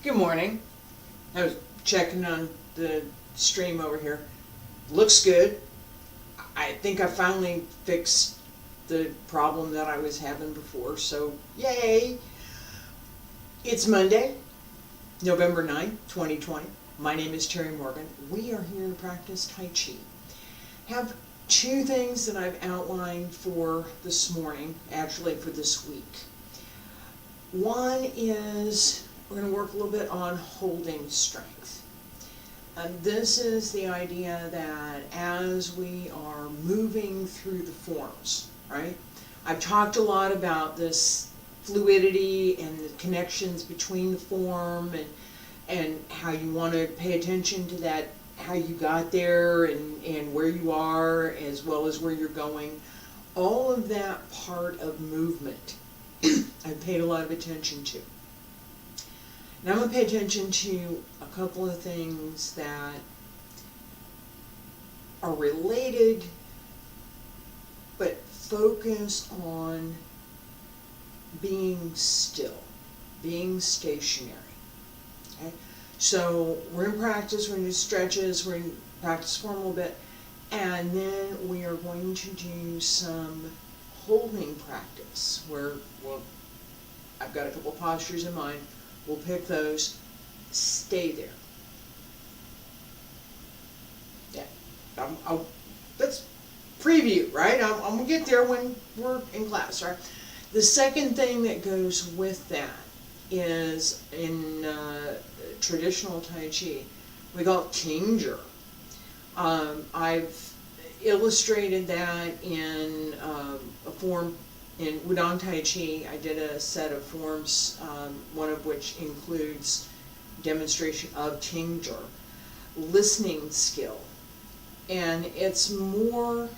Good morning. I was checking on the stream over here. Looks good. I think I finally fixed the problem that I was having before, so yay! It's Monday, November 9th, 2020. My name is Terry Morgan. We are here to practice Tai Chi. Have two things that I've outlined for this morning, actually for this week. One is we're going to work a little bit on holding strength. This is the idea that as we are moving through the forms, right? I've talked a lot about this fluidity and the connections between the form and how you want to pay attention to that, how you got there and where you are as well as where you're going. All of that part of movement I've paid a lot of attention to. Now I'm going to pay attention to a couple of things that are related but focus on being still, being stationary. Okay? So we're in practice, we're going to do stretches, we're going to practice form a little bit, and then we are going to do some holding practice where I've got a couple of postures in mind. We'll pick those. Stay there. Yeah. Let's preview, right? I'm going to get there when we're in class, right? The second thing that goes with that is in traditional Tai Chi, we call it Tinger. I've illustrated that in a form in Wudang Tai Chi. I did a set of forms, one of which includes demonstration of Tinger, listening skill. And it's more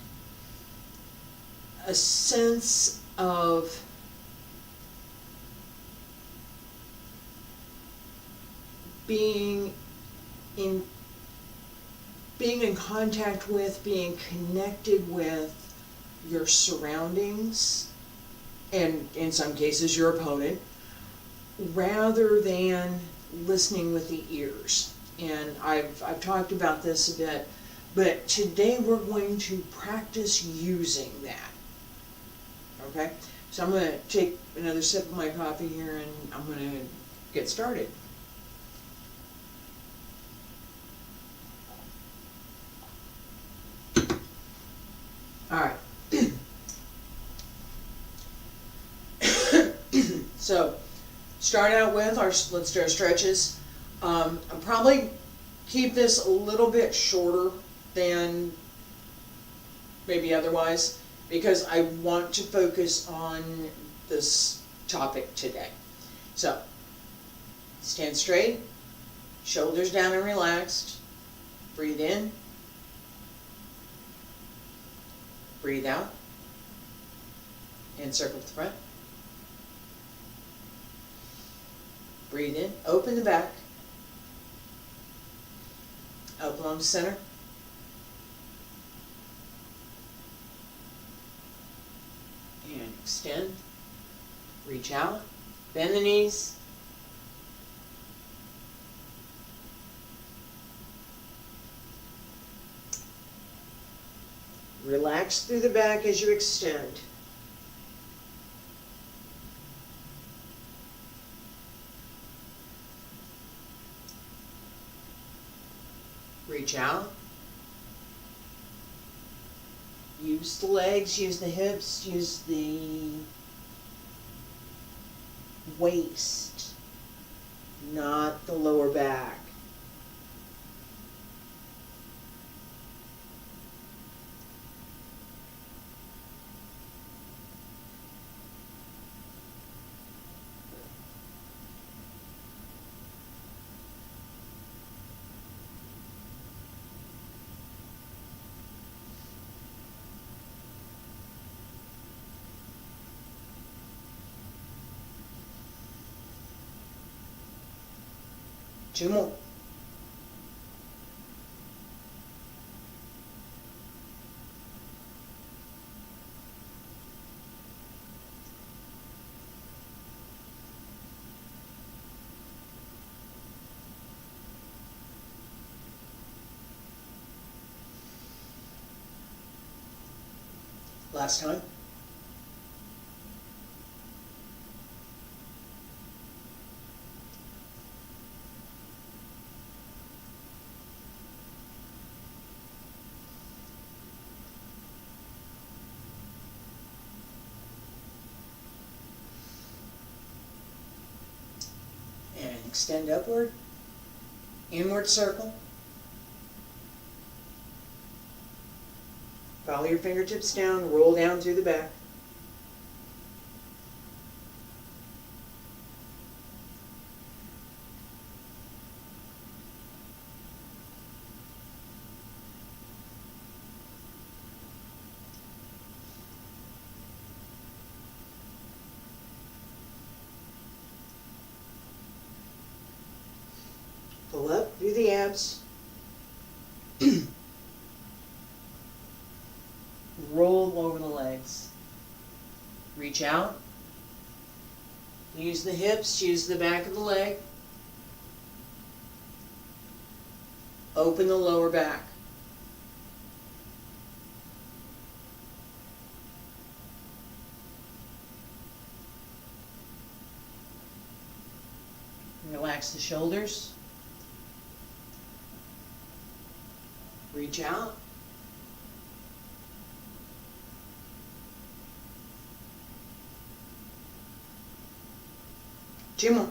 a sense of being in contact with, being connected with your surroundings, and in some cases your opponent, rather than listening with the ears. And I've talked about this a bit, but today we're going to practice using that. Okay? So I'm going to take another sip of my coffee here and I'm going to get started. All right. So, start out with let's do our stretches. I'll probably keep this a little bit shorter than maybe otherwise because I want to focus on this topic today. So, stand straight, shoulders down and relaxed. Breathe in. Breathe out. And circle to the front. Breathe in, open the back, up along the center, and extend, reach out, bend the knees, relax through the back as you extend. Reach out. Use the legs, use the hips, use the waist, not the lower back. Two more. Last time. And extend upward, inward circle. Follow your fingertips down, roll down through the back. Pull up through the abs. Roll over the legs. Reach out. Use the hips, use the back of the leg. Open the lower back. Relax the shoulders. Reach out. Two more.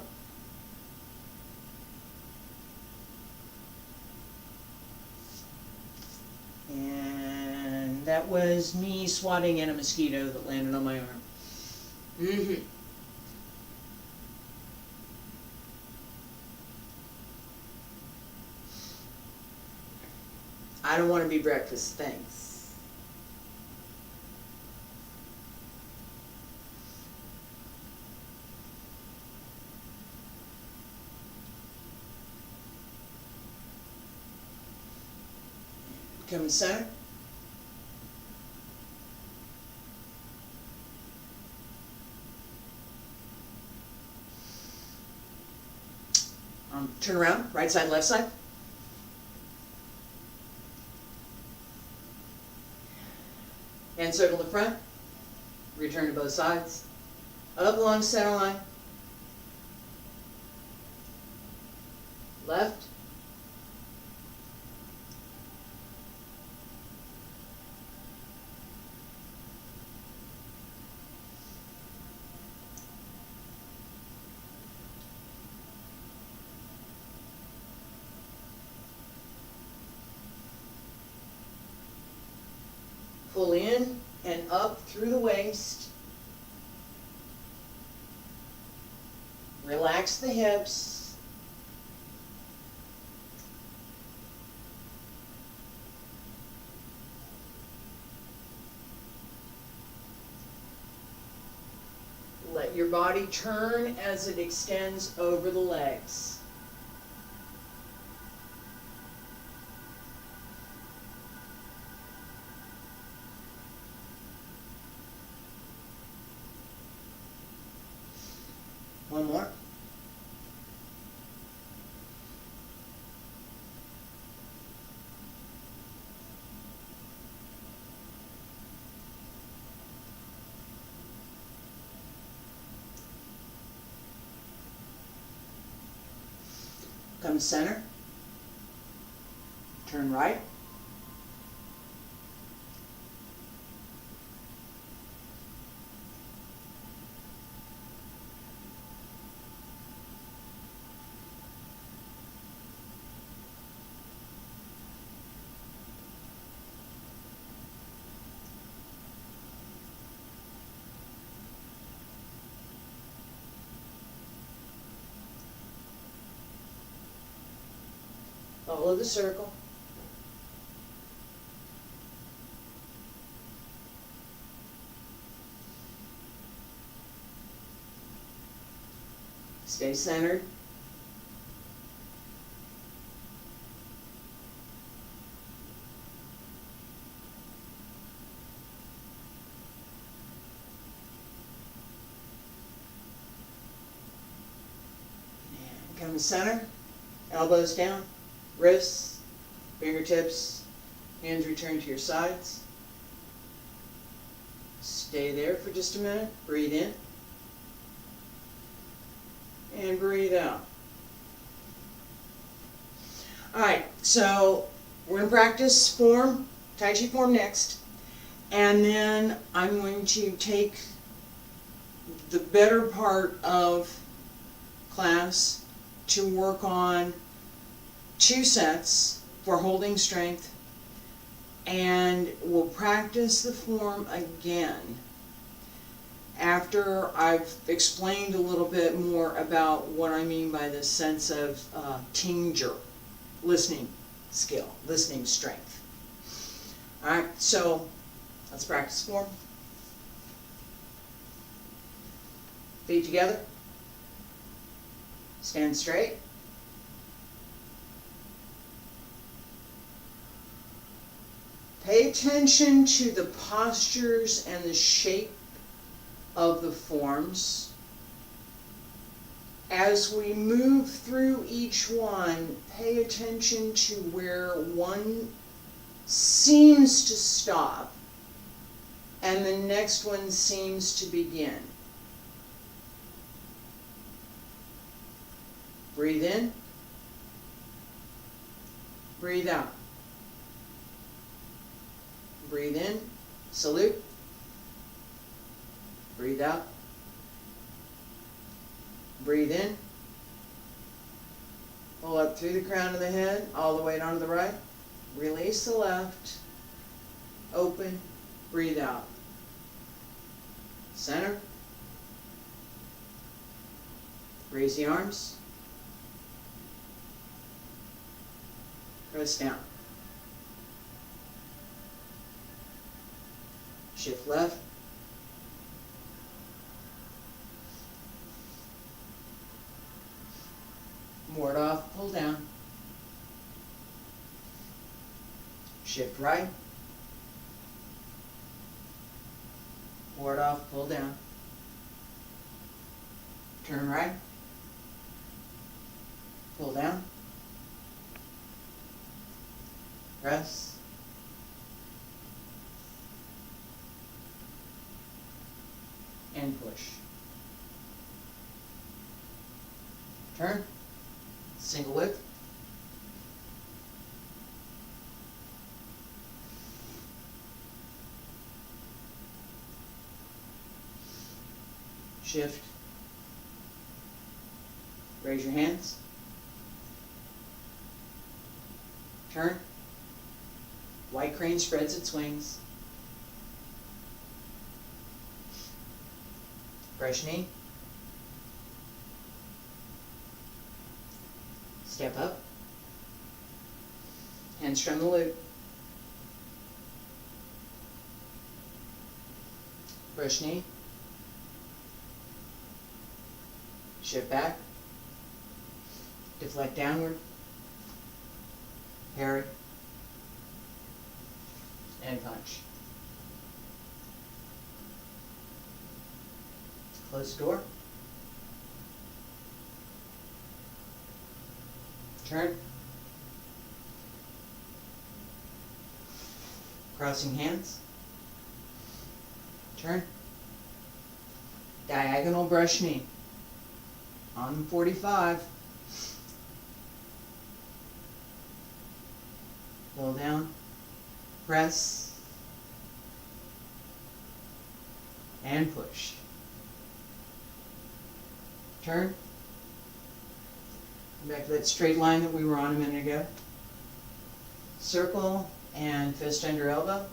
And that was me swatting at a mosquito that landed on my arm. I don't want to be breakfast, thanks. Come in center. Turn around, right side, left side. And circle the front. Return to both sides. Up along center line. Left. Pull in and up through the waist. Relax the hips. Let your body turn as it extends over the legs. One more. Come center. Turn right. Follow the circle. Stay centered. And come to center. Elbows down. Wrists, fingertips, hands return to your sides. Stay there for just a minute. Breathe in. And breathe out. Alright, so we're going to practice form, Taiji form next. And then I'm going to take the better part of class to work on 2 sets for holding strength, and we'll practice the form again after I've explained a little bit more about what I mean by the sense of tinger, listening skill, listening strength. Alright, so let's practice form. Feet together. Stand straight. Pay attention to the postures and the shape of the forms. As we move through each one, pay attention to where one seems to stop and the next one seems to begin. Breathe in. Breathe out. Breathe in. Salute. Breathe out. Breathe in. Pull up through the crown of the head, all the way down to the right. Release the left. Open. Breathe out. Center. Raise the arms. Press down. Shift left. Ward off, pull down. Shift right. Ward off, pull down. Turn right. Pull down. Press. And push. Turn. Single whip. Shift. Raise your hands. Turn. White crane spreads its wings. Brush knee. Step up. Hamstring the loop. Brush knee. Shift back. Deflect downward. Parry. And punch. Close the door. Turn. Crossing hands. Turn. Diagonal brush knee. On 45. Pull down. Press. And push. Turn. Back to that straight line that we were on a minute ago. Circle and fist under elbow.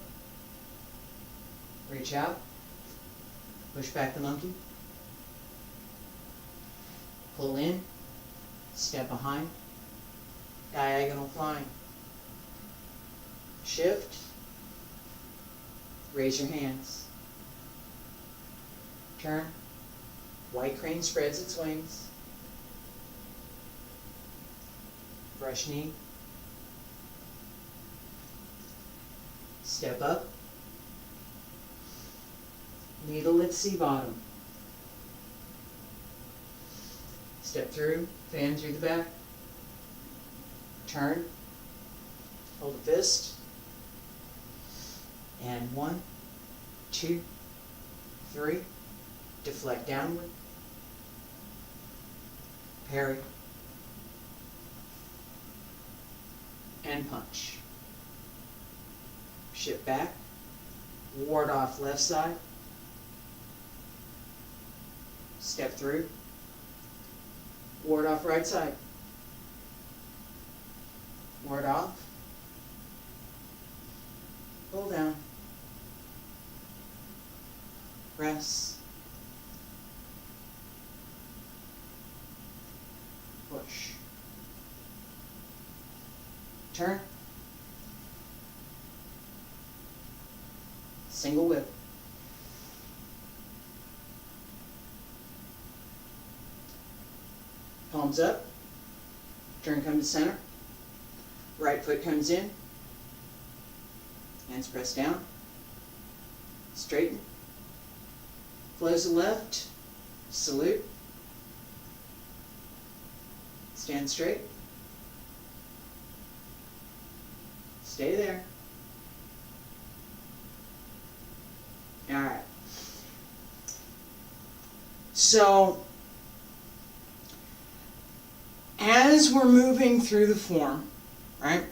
Reach out. Push back the monkey. Pull in. Step behind. Diagonal flying. Shift. Raise your hands. Turn. White crane spreads its wings. Brush knee. Step up. Needle at sea bottom. Step through, fan through the back. Turn. Hold a fist. And 1, 2, 3, deflect downward, parry, and punch. Shift back, ward off left side, step through, ward off right side, ward off, pull down, press, push, turn, single whip, palms up, turn come to center, right foot comes in, hands press down, straighten, close the left, salute, stand straight, stay there. Alright. So, as we're moving through the form, right,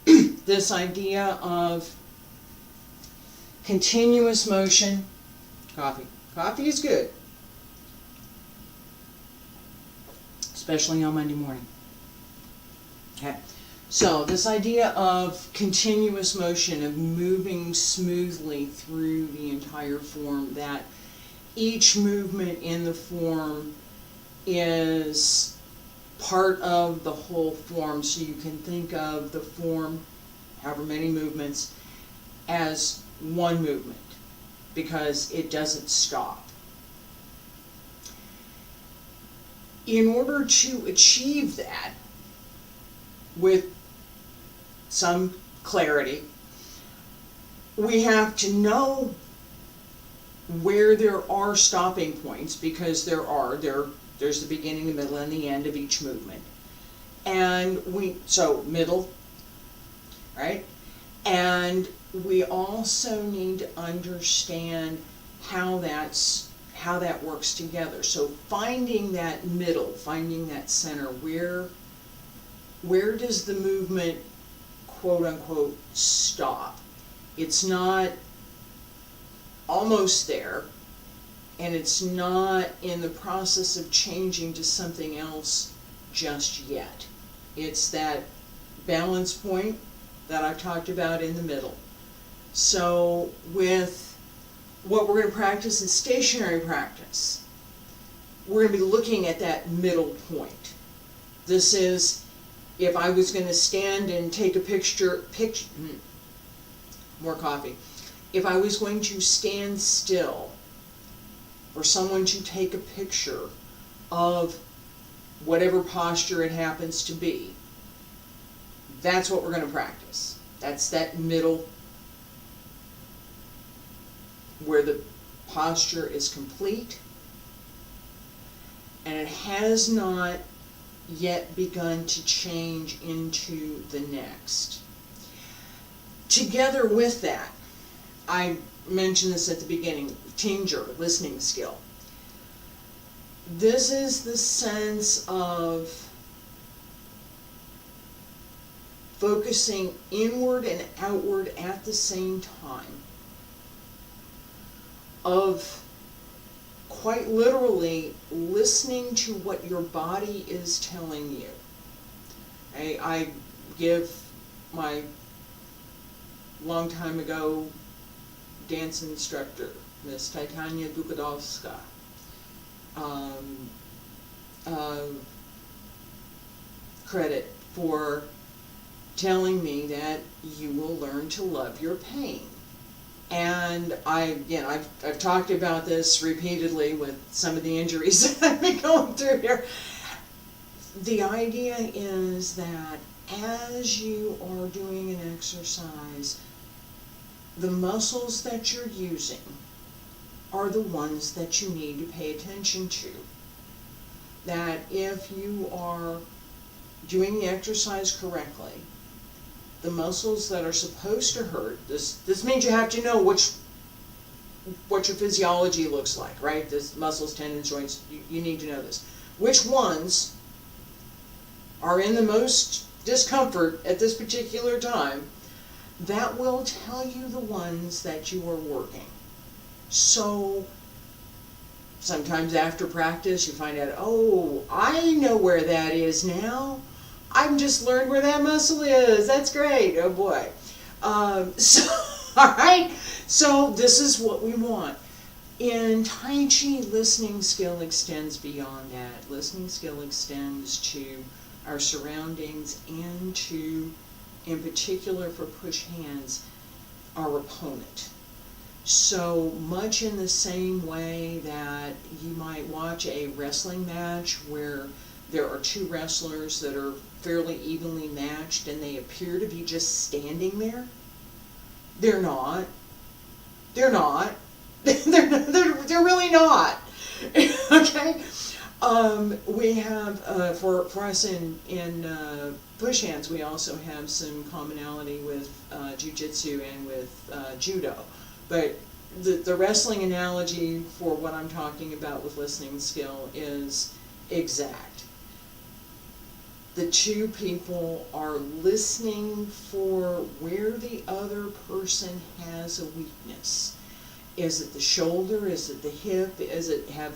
this idea of continuous motion, coffee. Coffee is good, especially on Monday morning. Okay. So this idea of continuous motion, of moving smoothly through the entire form, that each movement in the form is part of the whole form, so you can think of the form, however many movements, as one movement, because it doesn't stop. In order to achieve that with some clarity, we have to know where there are stopping points, because there's the beginning, the middle, and the end of each movement. And so middle, right? And we also need to understand how that works together. So finding that middle, finding that center, where does the movement, quote unquote, stop? It's not almost there, and it's not in the process of changing to something else just yet. It's that balance point that I've talked about in the middle. So with what we're going to practice in stationary practice, we're going to be looking at that middle point. This is, if I was going to stand and take a more coffee. If I was going to stand still, for someone to take a picture of whatever posture it happens to be, that's what we're going to practice. That's that middle, where the posture is complete and it has not yet begun to change into the next. Together with that, I mentioned this at the beginning, Tinger, listening skill. This is the sense of focusing inward and outward at the same time, of quite literally listening to what your body is telling you. I give my long time ago dance instructor, Miss Titania Dukadowska, credit for telling me that you will learn to love your pain. And I've talked about this repeatedly with some of the injuries that I've been going through here. The idea is that as you are doing an exercise, the muscles that you're using are the ones that you need to pay attention to. That if you are doing the exercise correctly, the muscles that are supposed to hurt, this means you have to know what your physiology looks like, right? This muscles, tendons, joints, you need to know this. Which ones are in the most discomfort at this particular time? That will tell you the ones that you are working. So sometimes after practice you find out, oh, I know where that is now. I've just learned where that muscle is. That's great. Oh boy. So, all right. So this is what we want. In Tai Chi, listening skill extends beyond that. Listening skill extends to our surroundings and to, in particular for push hands, our opponent. So much in the same way that you might watch a wrestling match where there are two wrestlers that are fairly evenly matched and they appear to be just standing there. They're not. They're not. They're really not. Okay? We have, for us in push hands, we also have some commonality with jiu-jitsu and with judo. But the wrestling analogy for what I'm talking about with listening skill is exact. The two people are listening for where the other person has a weakness. Is it the shoulder? Is it the hip? Have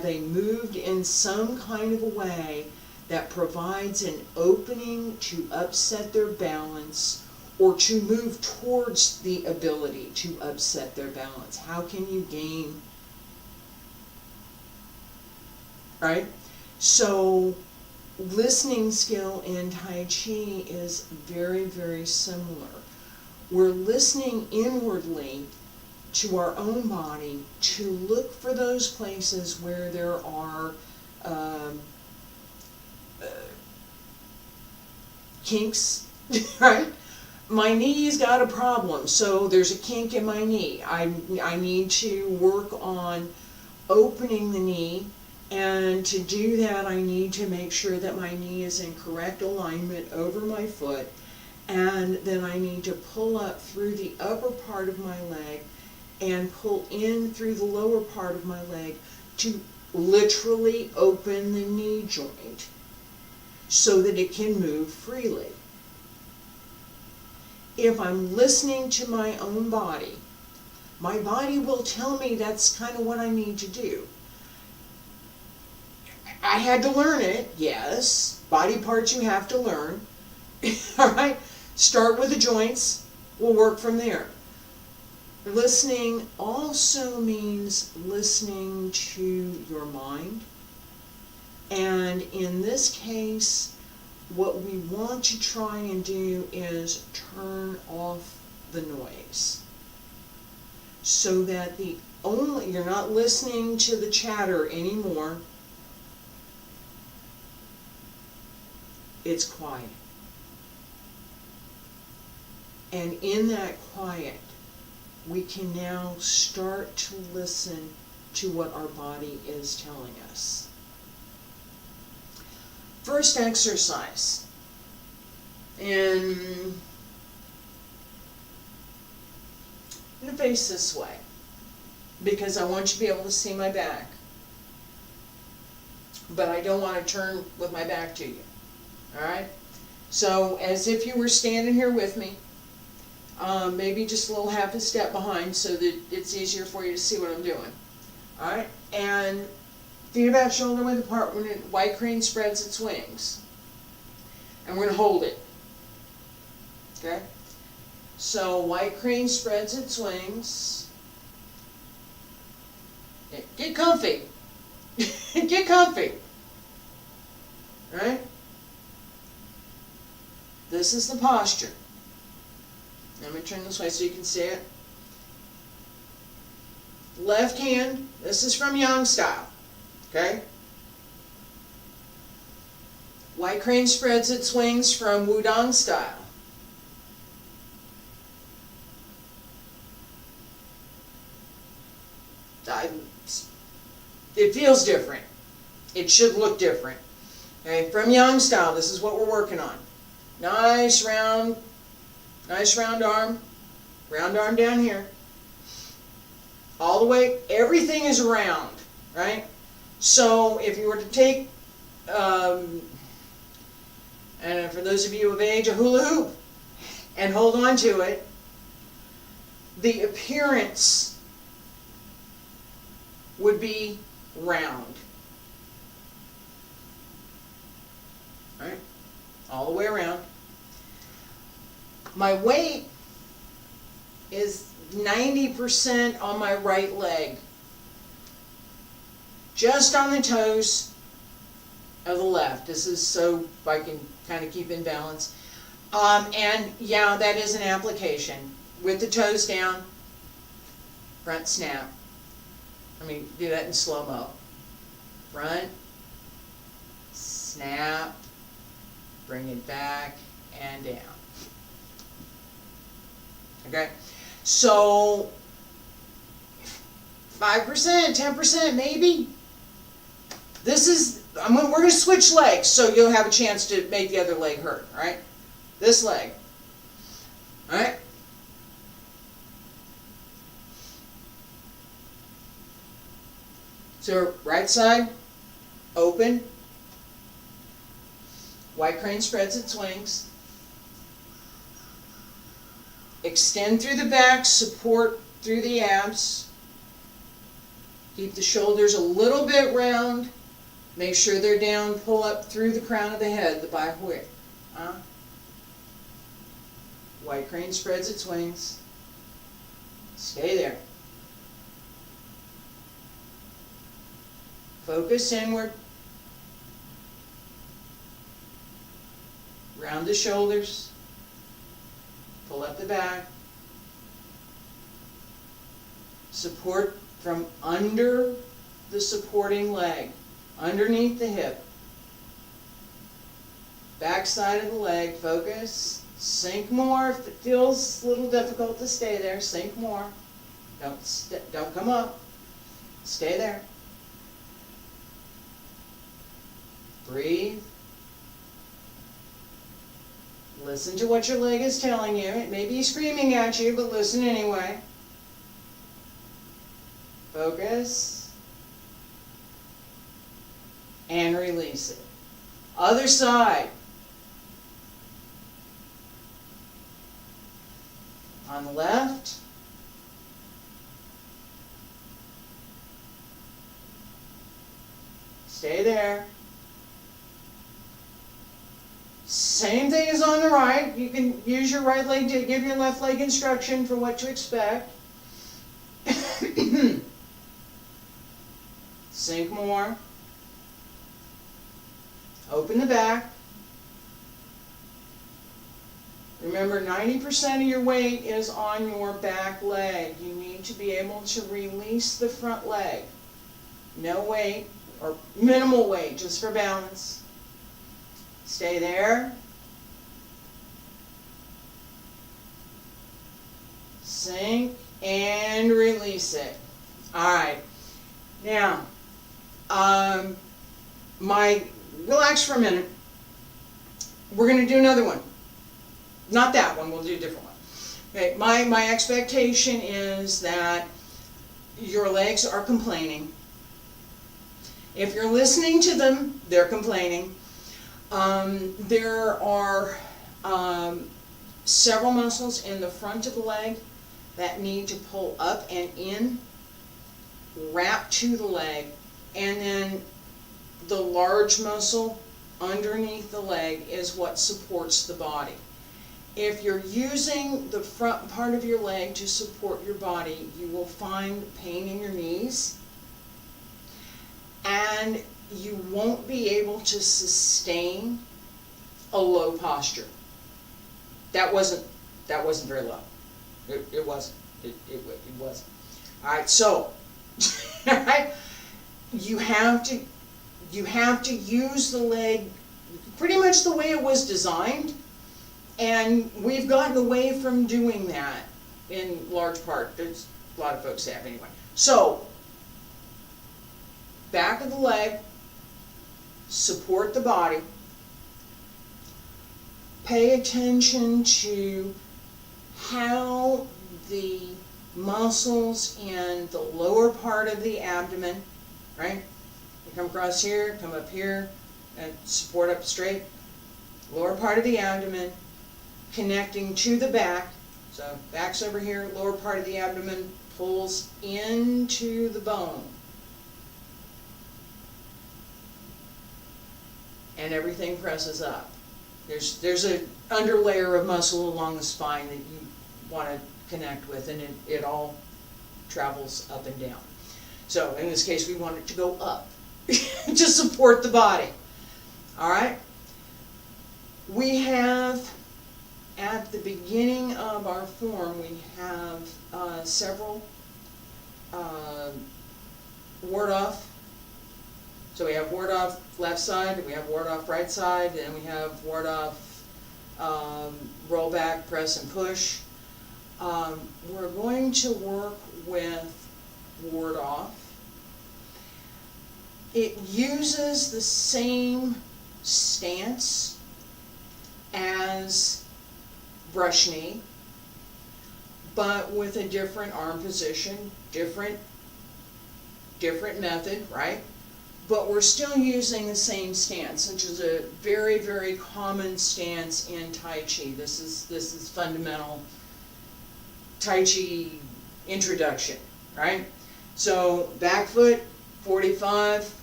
they moved in some kind of a way that provides an opening to upset their balance or to move towards the ability to upset their balance? How can you gain? Right? So listening skill in Tai Chi is very, very similar. We're listening inwardly to our own body to look for those places where there are kinks, right? My knee's got a problem, so there's a kink in my knee. I need to work on opening the knee, and to do that I need to make sure that my knee is in correct alignment over my foot, and then I need to pull up through the upper part of my leg and pull in through the lower part of my leg to literally open the knee joint so that it can move freely. If I'm listening to my own body, my body will tell me that's kind of what I need to do. I had to learn it, yes. Body parts you have to learn. All right? Start with the joints. We'll work from there. Listening also means listening to your mind. And in this case, what we want to try and do is turn off the noise. So that you're not listening to the chatter anymore. It's quiet. And in that quiet, we can now start to listen to what our body is telling us. First exercise. And I'm going to face this way because I want you to be able to see my back. But I don't want to turn with my back to you. Alright? So as if you were standing here with me, maybe just a little half a step behind so that it's easier for you to see what I'm doing. Alright? And feet about shoulder width apart when white crane spreads its wings. And we're going to hold it. Okay? So white crane spreads its wings. Get comfy. Get comfy. Right? This is the posture. Let me turn this way so you can see it. Left hand, this is from Yang style. Okay? White crane spreads its wings from Wudang style. It feels different. It should look different. Okay, from Yang style, this is what we're working on. Nice round arm down here. all the way, everything is round, right? So if you were to take, and for those of you of age, a hula hoop, and hold on to it, the appearance would be round. Right? All the way around. My weight is 90% on my right leg. Just on the toes of the left. This is so I can kind of keep in balance. And yeah, that is an application. With the toes down, front snap. Let me do that in slow-mo. Front, snap, bring it back and down. Okay? So, 5%, 10% maybe. This is, we're going to switch legs so you'll have a chance to make the other leg hurt, all right? This leg. All right? So, right side, open. White crane spreads its wings. Extend through the back, support through the abs. Keep the shoulders a little bit round. Make sure they're down, pull up through the crown of the head, the bai hui. White crane spreads its wings. Stay there. Focus inward. Round the shoulders. Pull up the back. Support from under the supporting leg, underneath the hip. Back side of the leg, focus. Sink more. If it feels a little difficult to stay there, sink more. Don't come up. Stay there. Breathe. Listen to what your leg is telling you. It may be screaming at you, but listen anyway. Focus. And release it. Other side. On the left. Stay there. Same thing as on the right. You can use your right leg to give your left leg instruction for what to expect. Sink more. Open the back. Remember, 90% of your weight is on your back leg. You need to be able to release the front leg. No weight, or minimal weight, just for balance. Stay there. Sink and release it. All right. Now, relax for a minute. We're going to do another one. Not that one. We'll do a different one. Okay. My expectation is that your legs are complaining. If you're listening to them, they're complaining. There are several muscles in the front of the leg that need to pull up and in, wrap to the leg, and then the large muscle underneath the leg is what supports the body. If you're using the front part of your leg to support your body, you will find pain in your knees, and you won't be able to sustain a low posture. That wasn't very low. It wasn't. It wasn't. All right. So, all right, you have to use the leg pretty much the way it was designed, and we've gotten away from doing that in large part. There's a lot of folks have anyway. So, back of the leg. Support the body. Pay attention to how the muscles in the lower part of the abdomen, right? You come across here, come up here, and support up straight. Lower part of the abdomen, connecting to the back. So back's over here, lower part of the abdomen pulls into the bone. And everything presses up. There's an underlayer of muscle along the spine that you want to connect with, and it all travels up and down. So in this case, we want it to go up to support the body. All right? We have, at the beginning of our form, we have several ward off. So we have ward off left side, we have ward off right side, and we have ward off roll back, press, and push. We're going to work with ward off. It uses the same stance as brush knee, but with a different arm position, different method, right? But we're still using the same stance, which is a very, very common stance in Taiji. This is fundamental Taiji introduction, right? So back foot 45,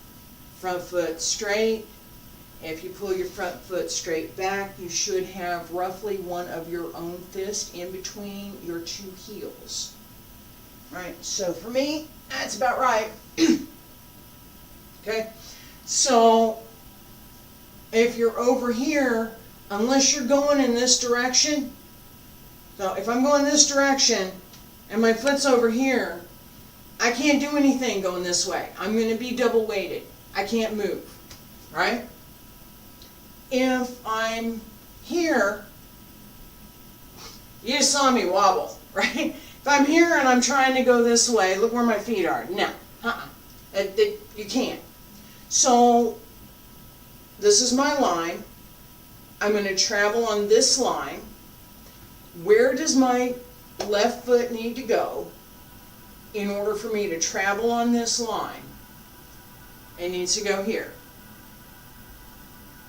front foot straight. If you pull your front foot straight back, you should have roughly one of your own fist in between your two heels. Right? So for me, that's about right. Okay? So if you're over here, unless you're going in this direction, so if I'm going this direction and my foot's over here, I can't do anything going this way. I'm going to be double weighted. I can't move. Right? If I'm here, you just saw me wobble, right? If I'm here and I'm trying to go this way, look where my feet are. No, you can't. So this is my line. I'm going to travel on this line. Where does my left foot need to go in order for me to travel on this line? It needs to go here.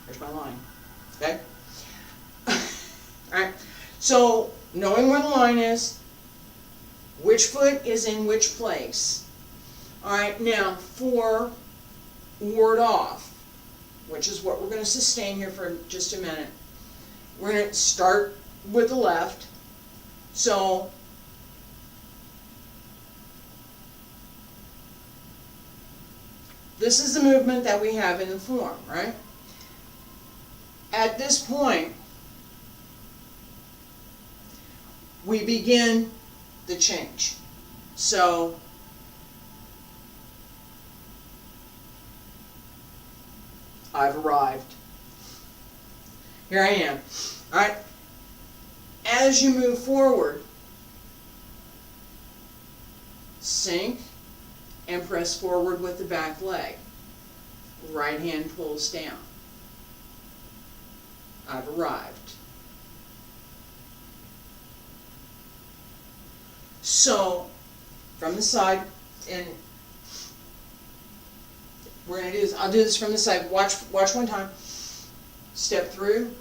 There's my line. Okay? Alright. So, knowing where the line is, which foot is in which place. Alright, now for ward off, which is what we're going to sustain here for just a minute. We're going to start with the left. So, this is the movement that we have in the form, right? At this point, we begin the change. So, I've arrived. Here I am. All right. As you move forward, sink and press forward with the back leg. Right hand pulls down. I've arrived. So, from the side, and we're going to do this, I'll do this from the side. Watch one time. Step through.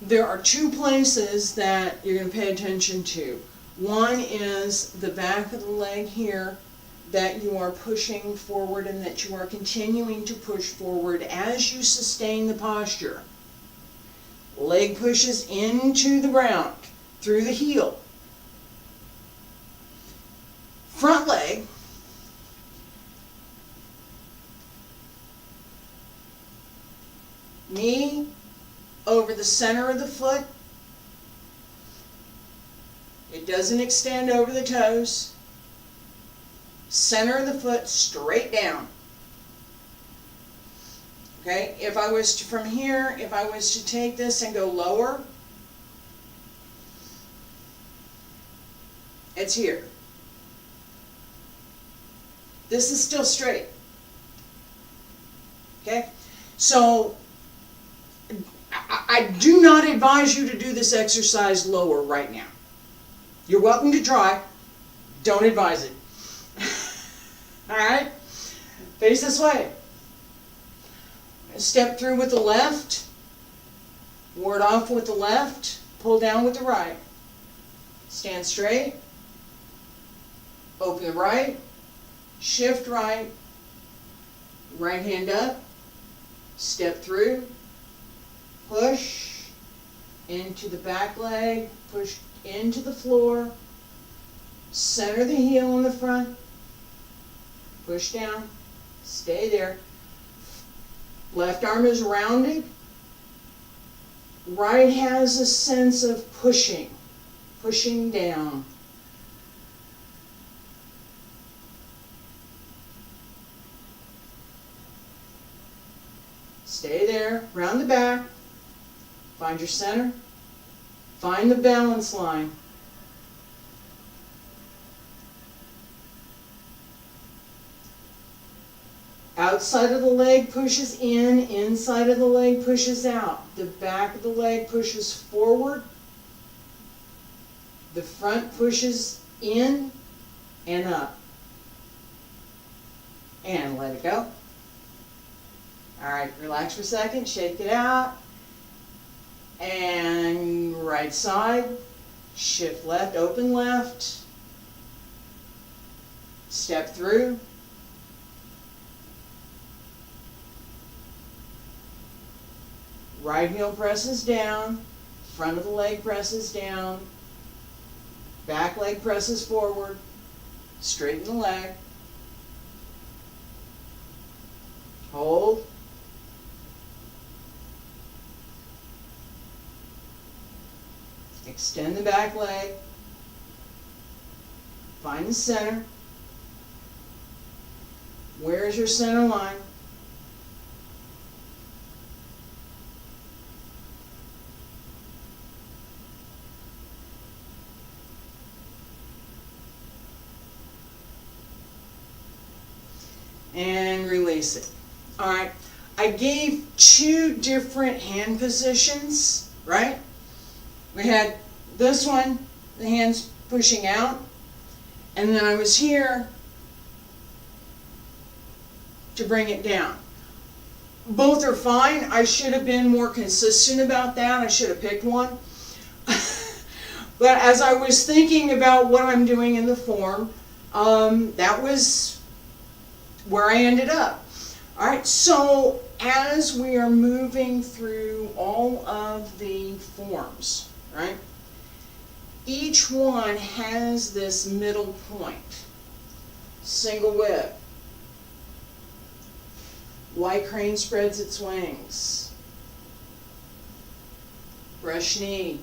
There are two places that you're going to pay attention to. One is the back of the leg here that you are pushing forward and that you are continuing to push forward as you sustain the posture. Leg pushes into the ground through the heel. Front leg knee over the center of the foot. It doesn't extend over the toes. Center of the foot straight down. Okay, if I was to, from here, if I was to take this and go lower, it's here. This is still straight. Okay, So I do not advise you to do this exercise lower right now. You're welcome to try. Don't advise it. Alright? Face this way. Step through with the left. Ward off with the left. Pull down with the right. Stand straight. Open the right. Shift right. Right hand up. Step through. Push into the back leg. Push into the floor. Center the heel in the front. Push down. Stay there. Left arm is rounded. Right has a sense of pushing. Pushing down. Stay there. Round the back. Find your center. Find the balance line. Outside of the leg pushes in, inside of the leg pushes out. The back of the leg pushes forward. The front pushes in and up. And let it go. Alright, relax for a second, shake it out. And right side, shift left, open left. Step through. Right heel presses down, front of the leg presses down, back leg presses forward, straighten the leg, hold, extend the back leg, find the center. Where's your center line? And release it. Alright, I gave 2 different hand positions, right? We had this one, the hands pushing out, and then I was here to bring it down. Both are fine. I should have been more consistent about that. I should have picked one. But as I was thinking about what I'm doing in the form, that was where I ended up. Alright, so as we are moving through all of the forms, right, each one has this middle point. Single whip. White crane spreads its wings. Brush knee.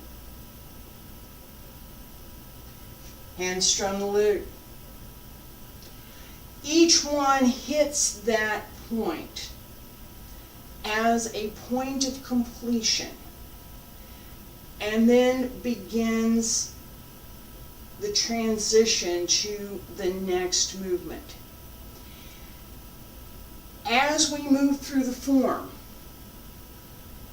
Hand strum the lute. Each one hits that point as a point of completion and then begins the transition to the next movement. As we move through the form,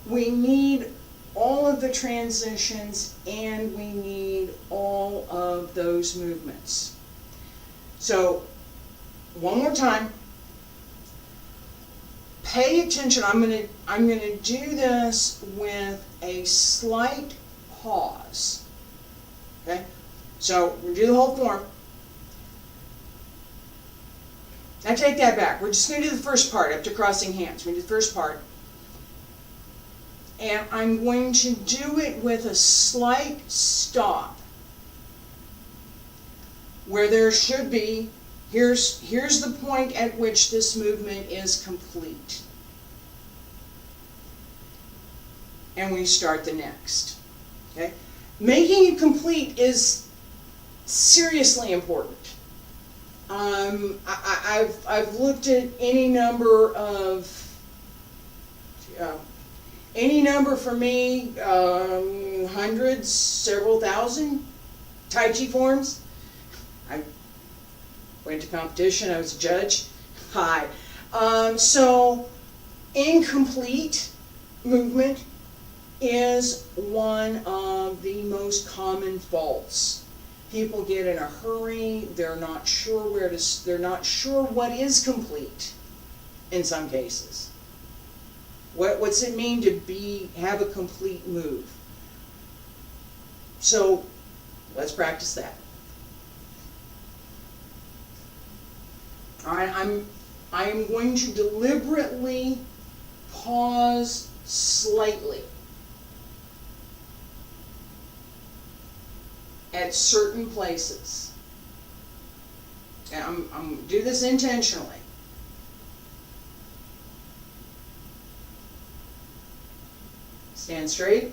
we need all of the transitions and we need all of those movements. So, one more time, pay attention. I'm gonna do this with a slight pause. Okay? So we'll do the whole form. Now take that back. We're just gonna do the first part up to crossing hands. We're gonna do the first part. And I'm going to do it with a slight stop. Where there should be Here's the point at which this movement is complete. And we start the next. Okay? Making it complete is seriously important. I've looked at any number for me, hundreds, several thousand Taiji forms. I went to competition, I was a judge. Hi. So Incomplete movement is one of the most common faults. People get in a hurry, they're not sure they're not sure what is complete in some cases. What's it mean to have a complete move? So let's practice that. All right, I'm going to deliberately pause slightly at certain places. And I'm do this intentionally. Stand straight.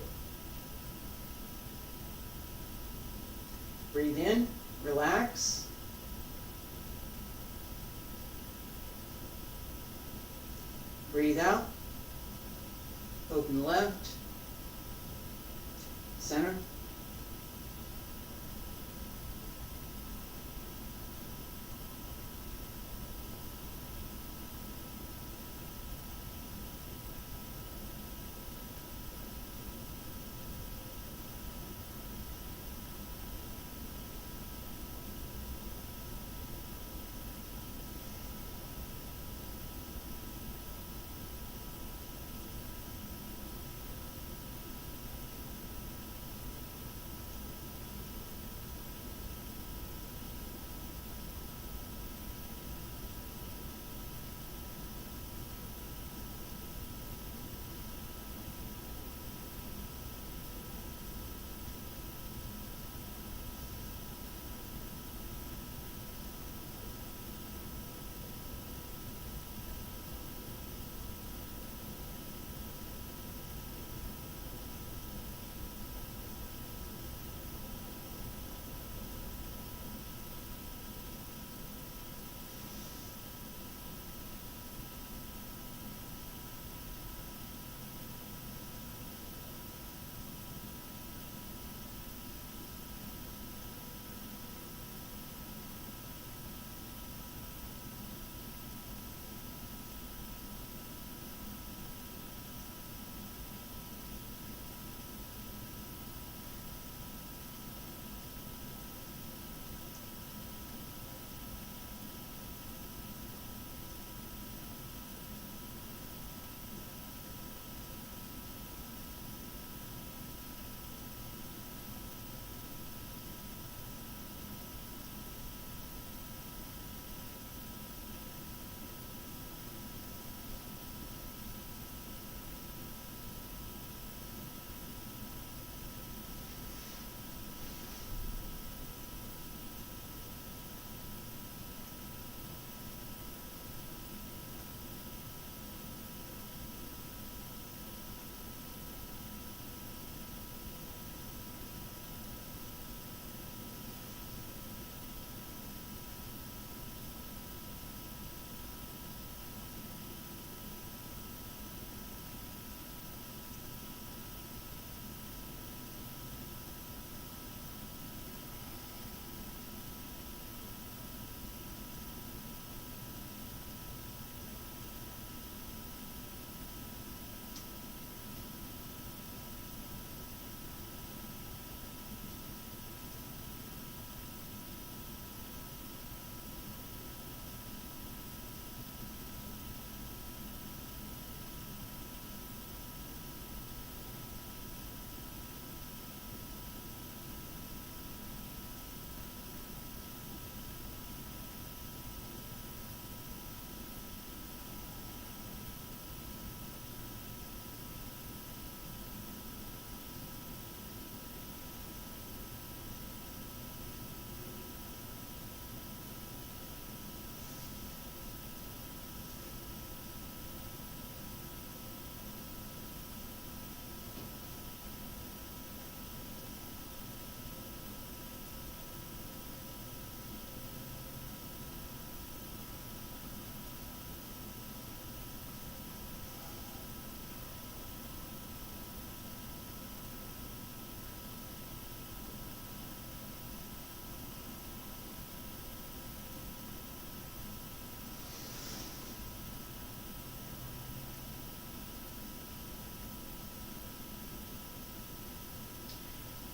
Breathe in, relax. Breathe out. Open left. Center.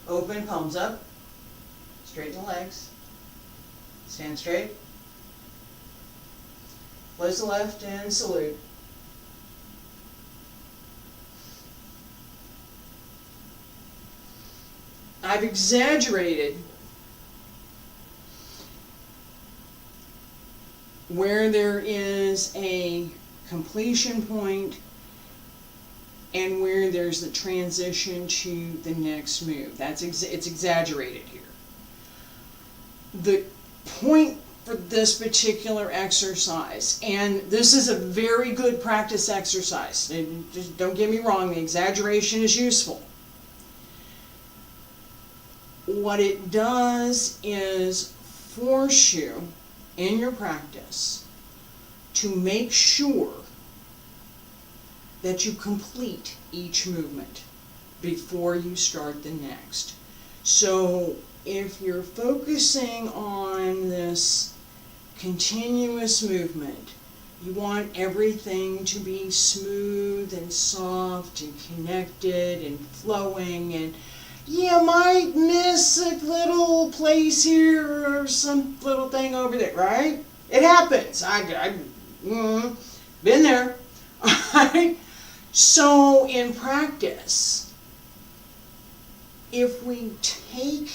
Open, palms up. Straighten the legs. Stand straight. Close the left and salute. I've exaggerated where there is a completion point and where there's the transition to the next move. It's exaggerated here. The point for this particular exercise, and this is a very good practice exercise, and just don't get me wrong, the exaggeration is useful. What it does is force you in your practice to make sure that you complete each movement before you start the next. So if you're focusing on this continuous movement, you want everything to be smooth and soft and connected and flowing, and you might miss a little place here or some little thing over there, right? It happens. I've been there. Alright? So in practice, if we take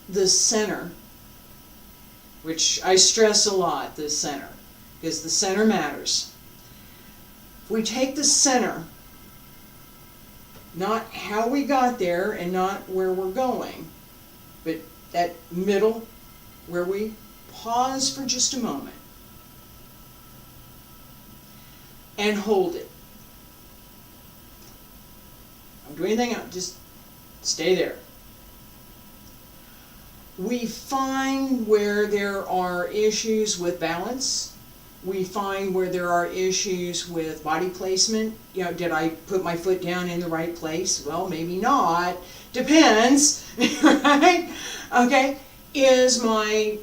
the center, which I stress a lot, the center, because the center matters. If we take the center, not how we got there and not where we're going, but that middle where we pause for just a moment and hold it. Don't do anything else, just stay there. We find where there are issues with balance. We find where there are issues with body placement. You know, did I put my foot down in the right place? Well, maybe not. Depends, right? Okay. Is my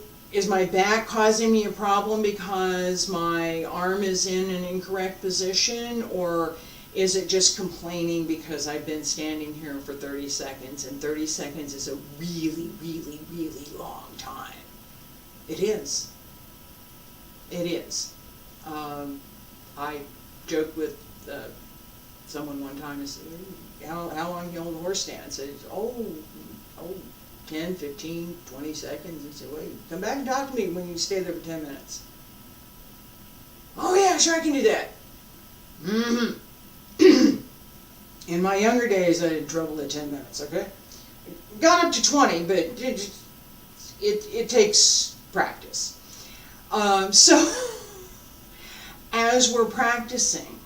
back causing me a problem because my arm is in an incorrect position, or is it just complaining because I've been standing here for 30 seconds, and 30 seconds is a really, really, really long time? It is. It is. I joked with someone one time and said, how long you hold the horse stand? I said, 10, 15, 20 seconds. And said, wait, come back and talk to me when you stay there for 10 minutes. Oh yeah, sure I can do that. In my younger days, I had trouble at 10 minutes, okay? Got up to 20, but it takes practice. So, as we're practicing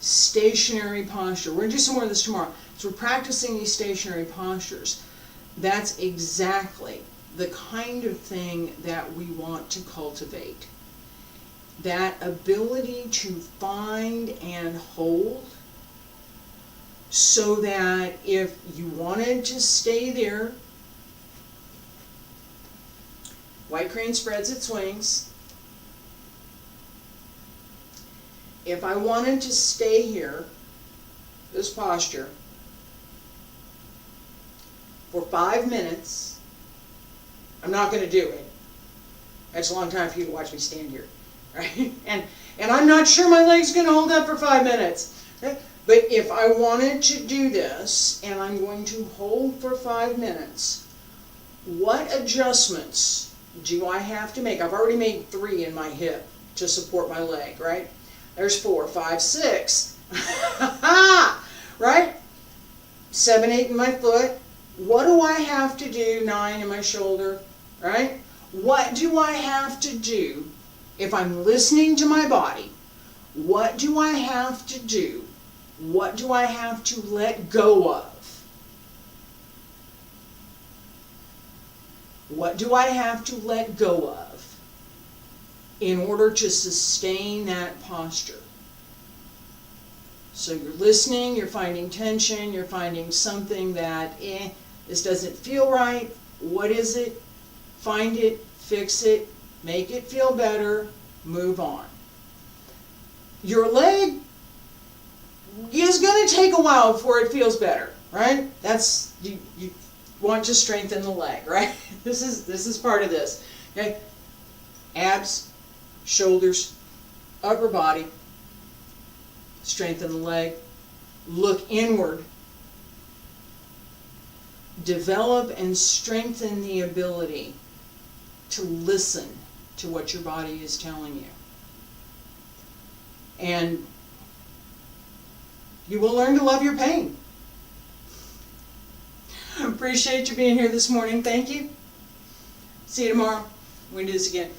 stationary posture, we're going to do some more of this tomorrow. So we're practicing these stationary postures. That's exactly the kind of thing that we want to cultivate. That ability to find and hold, so that if you wanted to stay there, white crane spreads its wings. If I wanted to stay here, this posture, for 5 minutes, I'm not going to do it. That's a long time for you to watch me stand here, right? And I'm not sure my leg's going to hold up for 5 minutes. Okay? But if I wanted to do this, and I'm going to hold for 5 minutes, what adjustments do I have to make? I've already made 3 in my hip to support my leg, right? There's 4, 5, 6. Right? 7, 8 in my foot. What do I have to do? 9 in my shoulder, right? What do I have to do if I'm listening to my body? What do I have to do? What do I have to let go of? What do I have to let go of in order to sustain that posture? So you're listening, you're finding tension, you're finding something that, this doesn't feel right. What is it? Find it, fix it, make it feel better, move on. Your leg is going to take a while before it feels better. right? That's, you want to strengthen the leg, right? This is part of this, okay? Abs, shoulders, upper body, strengthen the leg, look inward, develop and strengthen the ability to listen to what your body is telling you. And you will learn to love your pain. Appreciate you being here this morning. Thank you. See you tomorrow. We're going to do this again.